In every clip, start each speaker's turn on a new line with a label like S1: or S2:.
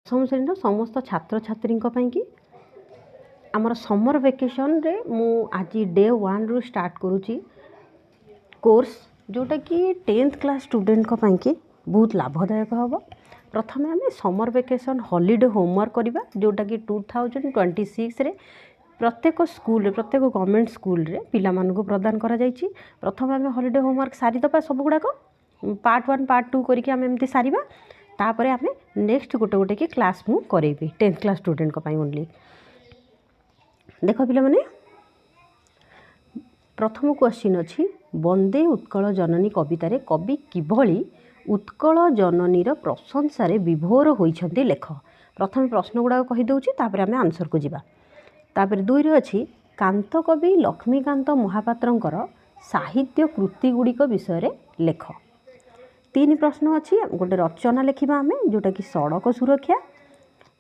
S1: दशम श्रेणी समस्त छात्र छात्री कि आमर समर वेकेशन रे मु आज डे 1 रु स्टार्ट करुच्ची कोर्स जोटा कि 10th क्लास स्टूडेंट कि बहुत लाभदायक हम। प्रथम आम समर वेकेशन हॉलिडे होमवर्क करवा जोटा कि 2026 रे प्रत्येक स्कूल प्रत्येक गवर्नमेंट स्कूल रे पिला मानकु प्रदान करा जायछि। प्रथम आम हॉलिडे होमवर्क सारीदबा सब गुड़ाक पार्ट 1 पार्ट 2 करके आम एमती सारिबा तापर आम नेक्स्ट गोटे गोटे कि क्लास मु करेबी 10th क्लास स्टूडेंट ओनली। देख पिला माने प्रथम क्वेश्चन अच्छी वंदे उत्कल जननी कवितार कवि किभली उत्कल जननीर प्रशंसार विभोर होइछन्ति लेख। प्रथम प्रश्न गुड़ाक कहीदे तापर आम आंसर को जीवा। तापर 2 रे अच्छी कांत कवि लक्ष्मीकांत महापात्रंकर साहित्य कृति गुड़िक विषय लेख। 3 प्रश्न अच्छी गोटे रचना लिखा आम जोटा कि सड़क सुरक्षा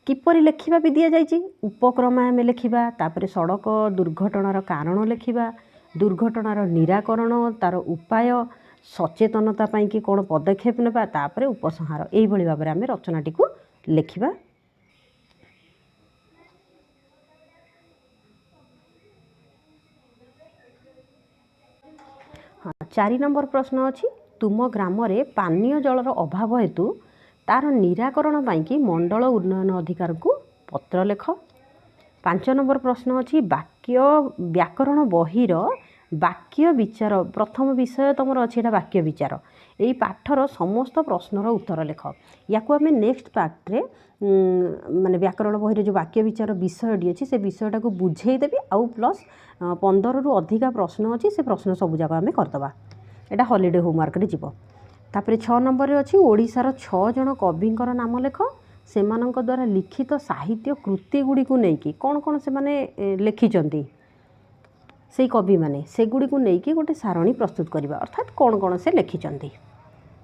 S1: किपरि लेखिबा भी दिया जाइए उपक्रम आम लिखा। तापर सड़क दुर्घटनार कारण लिखा दुर्घटनार निराकरण तार उपाय सचेतनता कि कौन पदक्षेप नेबा तापर उपसंहार यही भाव में आम रचनाटी को लिखा। हाँ 4 नंबर प्रश्न अच्छी तुम ग्राम रे पानीय जलर अभाव हेतु तार निराकरण पाई मंडल उन्नयन अधिकार को पत्र लेख। 5 नंबर प्रश्न अच्छी वाक्य व्याकरण बहिर वाक्य विचार प्रथम विषय तुम अच्छी वाक्य विचार यही पाठर समस्त प्रश्नर उत्तर लेख। या नेक्स्ट पार्ट रे माने व्याकरण बहिर जो वाक्य विचार विषयटी अच्छी से विषयटा को बुझेदेवी आउ प्लस 15 रु अधिका प्रश्न अच्छी से प्रश्न सबू जाक आम करदे एटा हॉलिडे होमवर्क रे जीवो। तापर 6 नंबर अच्छी ओडिशार 6 जन कविंकर नाम लेख सेमानंक द्वारा लिखित साहित्य कृति गुड़ी को लेकिन कौन कौन से माने लिखिचंती से कवि माने सेगुड़ी को लेकिन गोटे सारणी प्रस्तुत करवा अर्थात कौन कौन से लिखिचंती।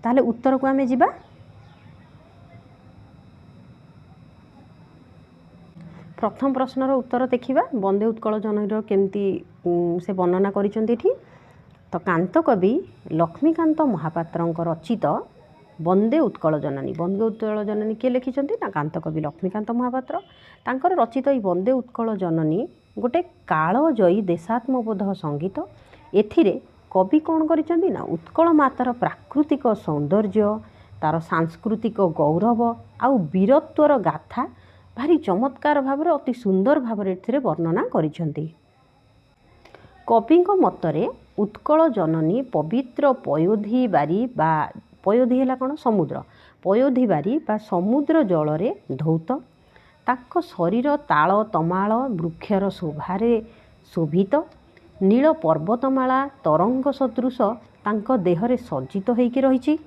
S1: ताहले उत्तर को आमे जीवा। प्रथम प्रश्नर उत्तर देखिबा वंदे उत्कल जननीर केमती से वर्णना करिसंती एठी। तो कांत कवि लक्ष्मीकांत महापात्रंक रचित वंदे उत्कल जननी किए लिखिछंती ना कांत कवि लक्ष्मीकांत महापात्र तांकर रचित ई वंदे उत्कल जननी गोटे कालजयी देशात्मबोध संगीत। एथिरे कवि कौन करिसंती ना उत्कल मातार प्राकृतिक सौंदर्य तार सांस्कृतिक गौरव आउ वीरत्वर गाथा भारी चमत्कार भाव अति सुंदर भाव वर्णना करिसंती। कविंक मतरे उत्कल जननी पवित्र पयोधी बारी बा पयोधी है कौन समुद्र पयोधी बारी बा समुद्र जल धौत ताक शरीर ताल तमाल वृक्षर शोभारे शोभित नील पर्वतमाला तरंग सदृश तांक देहरे सज्जित होइकी रहिछि।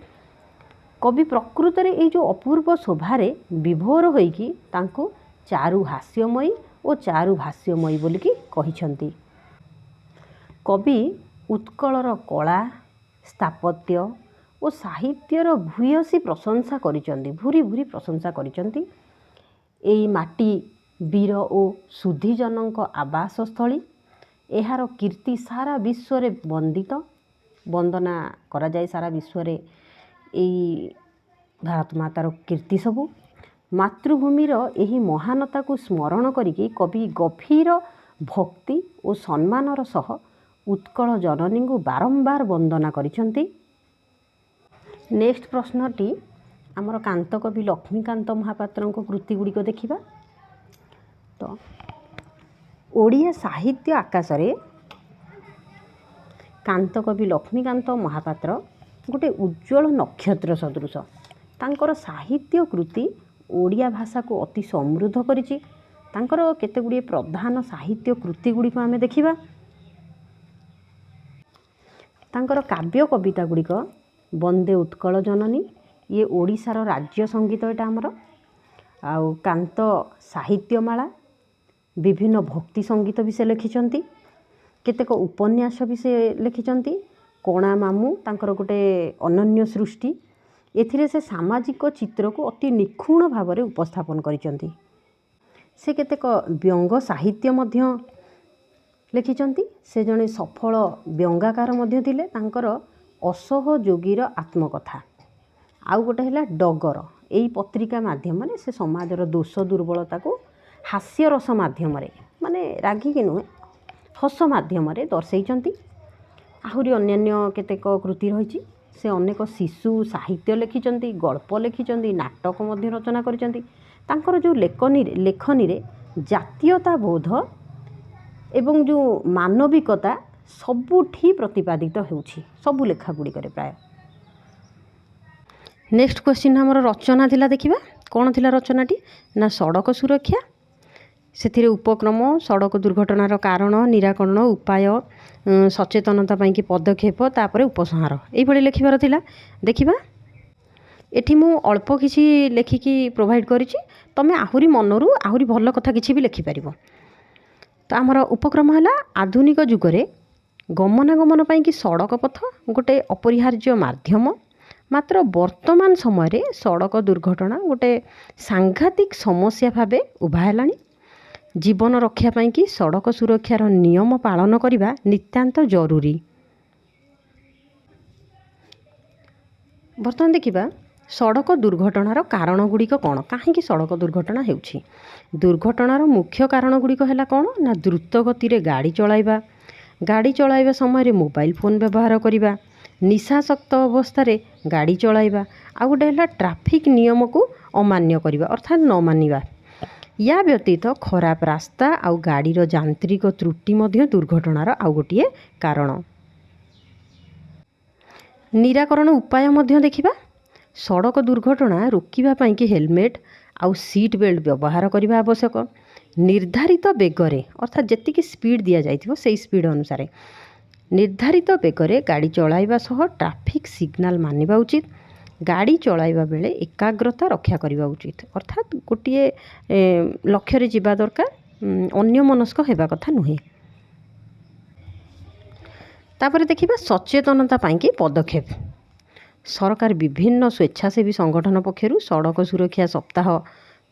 S1: कवि प्रकृत रे ये जो अपूर्व शोभारे विभोर होइकी तांको चारु हास्यमयी और चारु भाष्यमयी बोलिकी कहिछंती। कवि उत्कलर कला स्थापत्य और साहित्यर भूयसी प्रशंसा करिसंती भूरी भूरी प्रशंसा करिसंती। एई माटी वीर और सुधीजनक आवासस्थली एहार कीर्ति सारा विश्व रे वंदित वंदना करा जाए सारा विश्व रे एई भारत मातार कीर्ति सबू मातृभूमिर एही महानता को स्मरण करिकी कवि गभीर भक्ति और सम्मानर सह उत्कल जननी को बारंबार वंदना करिसंती। नेक्स्ट प्रश्नटी आमर कांत कवि लक्ष्मीकांत महापात्र कृति गुड़िक देखिबा। तो ओडिया साहित्य आकाश रे कांत कवि लक्ष्मीकांत महापात्र गोटे उज्जवल नक्षत्र सदृश तांकर साहित्य कृति ओडिया भाषा को अति समृद्ध करिछि। तांकर केते गुडी प्रधान साहित्य कृति गुड़िक आमे देखिबा। तांकर काव्य कविता गुड़िक वंदे उत्कल जननी ये ओडिशार राज्य संगीत एटा आमर आउ कांत साहित्यमाला विभिन्न भक्ति संगीत भी से लिखिछंती केतेक उपन्यास भी से लिखिछंती। कोणा मामू तांकर गोटे अनन्य सृष्टि एथिरे से सामाजिक चित्र को अति निखुण भाव में उपस्थापन करिछंती। से केतेक व्यंग साहित्य मध्य लिखिछंती। से जने सफल व्यंगाकार मध्य थिले। तांकर असहयोगीर आत्मकथा आउ गोटे है डगर ଏଇ ପତ୍ରିକା ମାଧ୍ୟମରେ ସେ ସମାଜର ଦୋଷ ଦୁର୍ବଳତାକୁ ହାସ୍ୟରସ ମାଧ୍ୟମରେ, ମାନେ ରାଗିକି ନୁହେଁ, ହସ ମାଧ୍ୟମରେ ଦର୍ଶାଇଛନ୍ତି। ଆହୁରି ଅନ୍ୟାନ୍ୟ କେତେକ କୃତି ରହିଛି। ସେ ଅନେକ ଶିଶୁ ସାହିତ୍ୟ ଲେଖିଛନ୍ତି, ଗଳ୍ପ ଲେଖିଛନ୍ତି, ନାଟକ ମଧ୍ୟ ରଚନା କରିଛନ୍ତି। ତାଙ୍କର ଯେଉଁ ଲେଖନୀରେ ଜାତୀୟତା ବୋଧ ଏବଂ ଯେଉଁ ମାନବିକତା ସବୁଠି ପ୍ରତିପାଦିତ ହେଉଛି, ସବୁ ଲେଖା ଗୁଡ଼ିକରେ ପ୍ରାୟ। ନେକ୍ସଟ କ୍ୱେଶ୍ଚିନ୍ ଆମର ରଚନା ଥିଲା, ଦେଖିବା କ'ଣ ଥିଲା ରଚନାଟି ନା ସଡ଼କ ସୁରକ୍ଷା। ସେଥିରେ ଉପକ୍ରମ, ସଡ଼କ ଦୁର୍ଘଟଣାର କାରଣ, ନିରାକରଣ ଉପାୟ, ସଚେତନତା ପାଇଁକି ପଦକ୍ଷେପ, ତାପରେ ଉପସଂହାର, ଏଇଭଳି ଲେଖିବାର ଥିଲା। ଦେଖିବା ଏଠି ମୁଁ ଅଳ୍ପ କିଛି ଲେଖିକି ପ୍ରୋଭାଇଡ଼ କରିଛି, ତୁମେ ଆହୁରି ମନରୁ ଆହୁରି ଭଲ କଥା କିଛି ବି ଲେଖିପାରିବ। ତ ଆମର ଉପକ୍ରମ ହେଲା ଆଧୁନିକ ଯୁଗରେ ଗମନାଗମନ ପାଇଁକି ସଡ଼କ ପଥ ଗୋଟେ ଅପରିହାର୍ଯ୍ୟ ମାଧ୍ୟମ। ମାତ୍ର ବର୍ତ୍ତମାନ ସମୟରେ ସଡ଼କ ଦୁର୍ଘଟଣା ଗୋଟେ ସାଂଘାତିକ ସମସ୍ୟା ଭାବେ ଉଭା ହେଲାଣି। ଜୀବନ ରକ୍ଷା ପାଇଁକି ସଡ଼କ ସୁରକ୍ଷାର ନିୟମ ପାଳନ କରିବା ନିତାନ୍ତ ଜରୁରୀ। ବର୍ତ୍ତମାନ ଦେଖିବା ସଡ଼କ ଦୁର୍ଘଟଣାର କାରଣ ଗୁଡ଼ିକ କ'ଣ, କାହିଁକି ସଡ଼କ ଦୁର୍ଘଟଣା ହେଉଛି। ଦୁର୍ଘଟଣାର ମୁଖ୍ୟ କାରଣ ଗୁଡ଼ିକ ହେଲା କ'ଣ ନା ଦ୍ରୁତ ଗତିରେ ଗାଡ଼ି ଚଳାଇବା, ଗାଡ଼ି ଚଳାଇବା ସମୟରେ ମୋବାଇଲ ଫୋନ୍ ବ୍ୟବହାର କରିବା, ନିଶାସକ୍ତ ଅବସ୍ଥାରେ ଗାଡ଼ି ଚଳାଇବା, ଆଉ ଗୋଟେ ହେଲା ଟ୍ରାଫିକ୍ ନିୟମକୁ ଅମାନ୍ୟ କରିବା ଅର୍ଥାତ୍ ନ ମାନିବା। ୟା ବ୍ୟତୀତ ଖରାପ ରାସ୍ତା ଆଉ ଗାଡ଼ିର ଯାନ୍ତ୍ରିକ ତ୍ରୁଟି ମଧ୍ୟ ଦୁର୍ଘଟଣାର ଆଉ ଗୋଟିଏ କାରଣ। ନିରାକରଣ ଉପାୟ ମଧ୍ୟ ଦେଖିବା। ସଡ଼କ ଦୁର୍ଘଟଣା ରୋକିବା ପାଇଁକି ହେଲମେଟ୍ ଆଉ ସିଟ୍ ବେଲ୍ଟ ବ୍ୟବହାର କରିବା ଆବଶ୍ୟକ। ନିର୍ଦ୍ଧାରିତ ବେଗରେ ଅର୍ଥାତ୍ ଯେତିକି ସ୍ପିଡ଼ ଦିଆଯାଇଥିବ ସେଇ ସ୍ପିଡ଼ ଅନୁସାରେ ନିର୍ଦ୍ଧାରିତ ବେଗରେ ଗାଡ଼ି ଚଳାଇବା ସହ ଟ୍ରାଫିକ୍ ସିଗ୍ନାଲ ମାନିବା ଉଚିତ। ଗାଡ଼ି ଚଳାଇବା ବେଳେ ଏକାଗ୍ରତା ରକ୍ଷା କରିବା ଉଚିତ, ଅର୍ଥାତ୍ ଗୋଟିଏ ଲକ୍ଷ୍ୟରେ ଯିବା ଦରକାର, ଅନ୍ୟମନସ୍କ ହେବା କଥା ନୁହେଁ। ତାପରେ ଦେଖିବା ସଚେତନତା ପାଇଁକି ପଦକ୍ଷେପ। ସରକାର ବିଭିନ୍ନ ସ୍ୱେଚ୍ଛାସେବୀ ସଂଗଠନ ପକ୍ଷରୁ ସଡ଼କ ସୁରକ୍ଷା ସପ୍ତାହ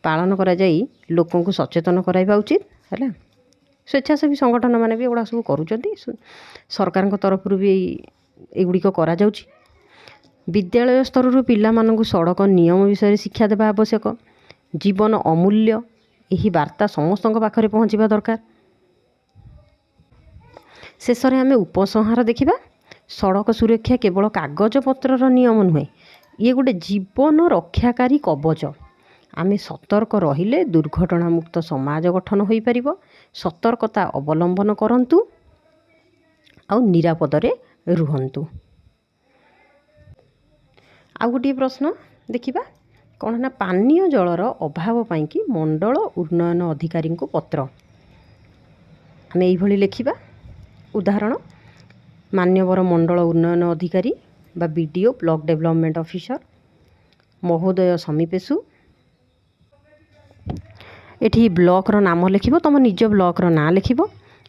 S1: ପାଳନ କରାଯାଇ ଲୋକଙ୍କୁ ସଚେତନ କରାଇବା ଉଚିତ ହେଲା। ସ୍ୱେଚ୍ଛାସେବୀ ସଂଗଠନ ମାନେ ବି ଏଗୁଡ଼ା ସବୁ କରୁଛନ୍ତି, ସରକାରଙ୍କ ତରଫରୁ ବି ଏଗୁଡ଼ିକ କରାଯାଉଛି। ବିଦ୍ୟାଳୟ ସ୍ତରରୁ ପିଲାମାନଙ୍କୁ ସଡ଼କ ନିୟମ ବିଷୟରେ ଶିକ୍ଷା ଦେବା ଆବଶ୍ୟକ। ଜୀବନ ଅମୂଲ୍ୟ, ଏହି ବାର୍ତ୍ତା ସମସ୍ତଙ୍କ ପାଖରେ ପହଞ୍ଚିବା ଦରକାର। ଶେଷରେ ଆମେ ଉପସଂହାର ଦେଖିବା। ସଡ଼କ ସୁରକ୍ଷା କେବଳ କାଗଜପତ୍ରର ନିୟମ ନୁହେଁ, ଇଏ ଗୋଟେ ଜୀବନ ରକ୍ଷାକାରୀ କବଚ। ଆମେ ସତର୍କ ରହିଲେ ଦୁର୍ଘଟଣାମୁକ୍ତ ସମାଜ ଗଠନ ହୋଇପାରିବ। ସତର୍କତା ଅବଲମ୍ବନ କରନ୍ତୁ ଆଉ ନିରାପଦରେ ରୁହନ୍ତୁ। ଆଉ ଗୋଟିଏ ପ୍ରଶ୍ନ ଦେଖିବା କ'ଣ ନା ପାନୀୟ ଜଳର ଅଭାବ ପାଇଁକି ମଣ୍ଡଳ ଉନ୍ନୟନ ଅଧିକାରୀଙ୍କୁ ପତ୍ର। ଆମେ ଏଇଭଳି ଲେଖିବା। ଉଦାହରଣ ମାନ୍ୟବର ମଣ୍ଡଳ ଉନ୍ନୟନ ଅଧିକାରୀ ବା BDO ବ୍ଲକ ଡେଭଲପମେଣ୍ଟ ଅଫିସର ମହୋଦୟ ସମୀପେଷୁ। ଏଠି ବ୍ଲକର ନାମ ଲେଖିବ, ତୁମ ନିଜ ବ୍ଲକର ନାଁ ଲେଖିବ।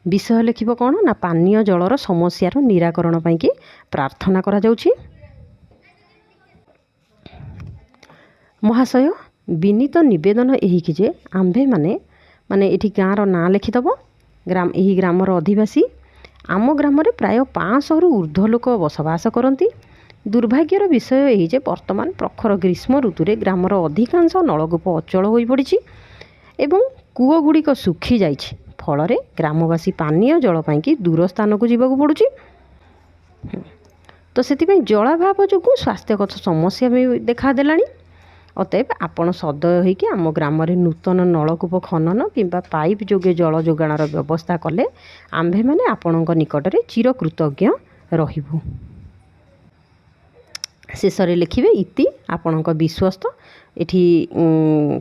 S1: ବିଷୟ ଲେଖିବ କ'ଣ ନା ପାନୀୟ ଜଳର ସମସ୍ୟାର ନିରାକରଣ ପାଇଁକି ପ୍ରାର୍ଥନା କରାଯାଉଛି। ମହାଶୟ, ବିନୀତ ନିବେଦନ ଏହିକି ଯେ ଆମ୍ଭେମାନେ ଏଠି ଗାଁର ନାଁ ଲେଖିଦେବ। ଏହି ଗ୍ରାମର ଅଧିବାସୀ। ଆମ ଗ୍ରାମରେ ପ୍ରାୟ 500ରୁ ଉର୍ଦ୍ଧ୍ୱ ଲୋକ ବସବାସ କରନ୍ତି। ଦୁର୍ଭାଗ୍ୟର ବିଷୟ ଏହି ଯେ ବର୍ତ୍ତମାନ ପ୍ରଖର ଗ୍ରୀଷ୍ମ ଋତୁରେ ଗ୍ରାମର ଅଧିକାଂଶ ନଳକୂପ ଅଚଳ ହୋଇପଡ଼ିଛି ଏବଂ କୂଅଗୁଡ଼ିକ ଶୁଖିଯାଇଛି। ଫଳରେ ଗ୍ରାମବାସୀ ପାନୀୟ ଜଳ ପାଇଁକି ଦୂର ସ୍ଥାନକୁ ଯିବାକୁ ପଡ଼ୁଛି। ତ ସେଥିପାଇଁ ଜଳାଭାବ ଯୋଗୁଁ ସ୍ୱାସ୍ଥ୍ୟଗତ ସମସ୍ୟା ବି ଦେଖାଦେଲାଣି। ଅତଏବ ଆପଣ ସଦୟ ହୋଇକି ଆମ ଗ୍ରାମରେ ନୂତନ ନଳକୂପ ଖନନ କିମ୍ବା ପାଇପ୍ ଯୋଗେ ଜଳ ଯୋଗାଣର ବ୍ୟବସ୍ଥା କଲେ ଆମ୍ଭେମାନେ ଆପଣଙ୍କ ନିକଟରେ ଚିରକୃତଜ୍ଞ ରହିବୁ। ଶେଷରେ ଲେଖିବେ ଇତି ଆପଣଙ୍କ ବିଶ୍ୱସ୍ତ। ଏଠି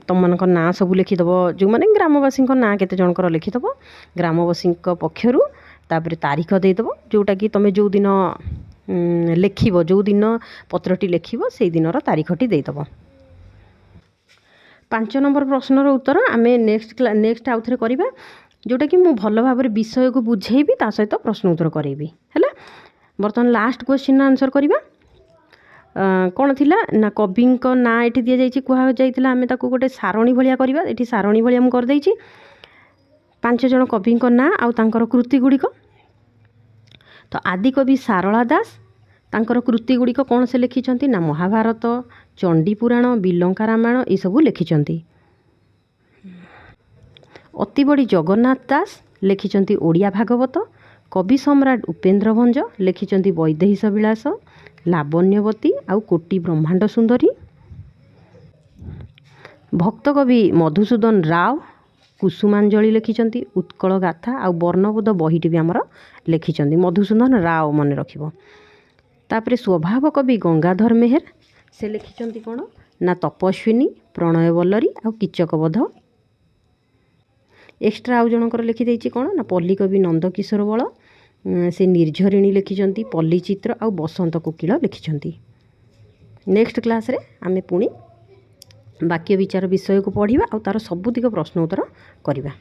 S1: ତୁମମାନଙ୍କ ନାଁ ସବୁ ଲେଖିଦେବ, ଯେଉଁମାନେ ଗ୍ରାମବାସୀଙ୍କ ନାଁ କେତେ ଜଣଙ୍କର ଲେଖିଦେବ ଗ୍ରାମବାସୀଙ୍କ ପକ୍ଷରୁ। ତାପରେ ତାରିଖ ଦେଇଦେବ, ଯେଉଁଟାକି ତୁମେ ଯେଉଁଦିନ ଲେଖିବ, ଯେଉଁଦିନ ପତ୍ରଟି ଲେଖିବ ସେଇ ଦିନର ତାରିଖଟି ଦେଇଦେବ। 5 ନମ୍ବର ପ୍ରଶ୍ନର ଉତ୍ତର ଆମେ ନେକ୍ସଟ ଆଉଥରେ କରିବା, ଯେଉଁଟାକି ମୁଁ ଭଲ ଭାବରେ ବିଷୟକୁ ବୁଝେଇବି, ତା ସହିତ ପ୍ରଶ୍ନ ଉତ୍ତର କରାଇବି ହେଲା। ବର୍ତ୍ତମାନ ଲାଷ୍ଟ କ୍ୱେଶ୍ଚିନ୍ର ଆନ୍ସର କରିବା। କ'ଣ ଥିଲା ନା କବିଙ୍କ ନାଁ ଏଠି ଦିଆଯାଇଛି, କୁହାଯାଇଥିଲା ଆମେ ତାକୁ ଗୋଟେ ସାରଣୀ ଭଳିଆ କରିବା। ଏଠି ସାରଣୀ ଭଳିଆ ମୁଁ କରିଦେଇଛି। 5 ଜଣ କବିଙ୍କ ନାଁ ଆଉ ତାଙ୍କର କୃତି ଗୁଡ଼ିକ। ତ ଆଦିକବି ସାରଳା ଦାସ, ତାଙ୍କର କୃତି ଗୁଡ଼ିକ କ'ଣ ସେ ଲେଖିଛନ୍ତି ନା ମହାଭାରତ, ଚଣ୍ଡୀପୁରାଣ, ବିଲଙ୍କା ରାମାୟଣ ଏସବୁ ଲେଖିଛନ୍ତି। ଅତିବଡ଼ି ଜଗନ୍ନାଥ ଦାସ ଲେଖିଛନ୍ତି ଓଡ଼ିଆ ଭାଗବତ। କବି ସମ୍ରାଟ ଉପେନ୍ଦ୍ର ଭଞ୍ଜ ଲେଖିଛନ୍ତି ବୈଦେହୀଶ ବିଳାସ, ଲାବଣ୍ୟବତୀ ଆଉ କୋଟି ବ୍ରହ୍ମାଣ୍ଡ ସୁନ୍ଦରୀ। ଭକ୍ତ କବି ମଧୁସୂଦନ ରାଓ କୁସୁମାଞ୍ଜଳି ଲେଖିଛନ୍ତି। ଉତ୍କଳ ଗାଥା ଆଉ ବର୍ଣ୍ଣବୋଧ ବହିଟି ବି ଆମର ଲେଖିଛନ୍ତି। ମଧୁସୂଦନ ରାଓ ମନେ ରଖିବ। ତାପରେ ସ୍ୱଭାବ କବି ଗଙ୍ଗାଧର ମେହେର, ସେ ଲେଖିଛନ୍ତି କ'ଣ ନା ତପସ୍ୱିନୀ, ପ୍ରଣୟବଲ୍ଲରୀ ଆଉ କୀଚକବଧ। ଏକ୍ସଟ୍ରା ଆଉ ଜଣଙ୍କର ଲେଖିଦେଇଛି କ'ଣ ନା ପଲ୍ଲୀ କବି ନନ୍ଦକିଶୋର ବଳ, ସେ ନିର୍ଝରିଣୀ ଲେଖିଛନ୍ତି। ପଲ୍ଲୀଚିତ୍ର ଆଉ ବସନ୍ତ କୋକିଳ ଲେଖିଛନ୍ତି। ନେକ୍ସଟ କ୍ଲାସ୍ରେ ଆମେ ପୁଣି ବାକ୍ୟ ବିଚାର ବିଷୟକୁ ପଢ଼ିବା ଆଉ ତା'ର ସବୁତିକ ପ୍ରଶ୍ନ ଉତ୍ତର କରିବା।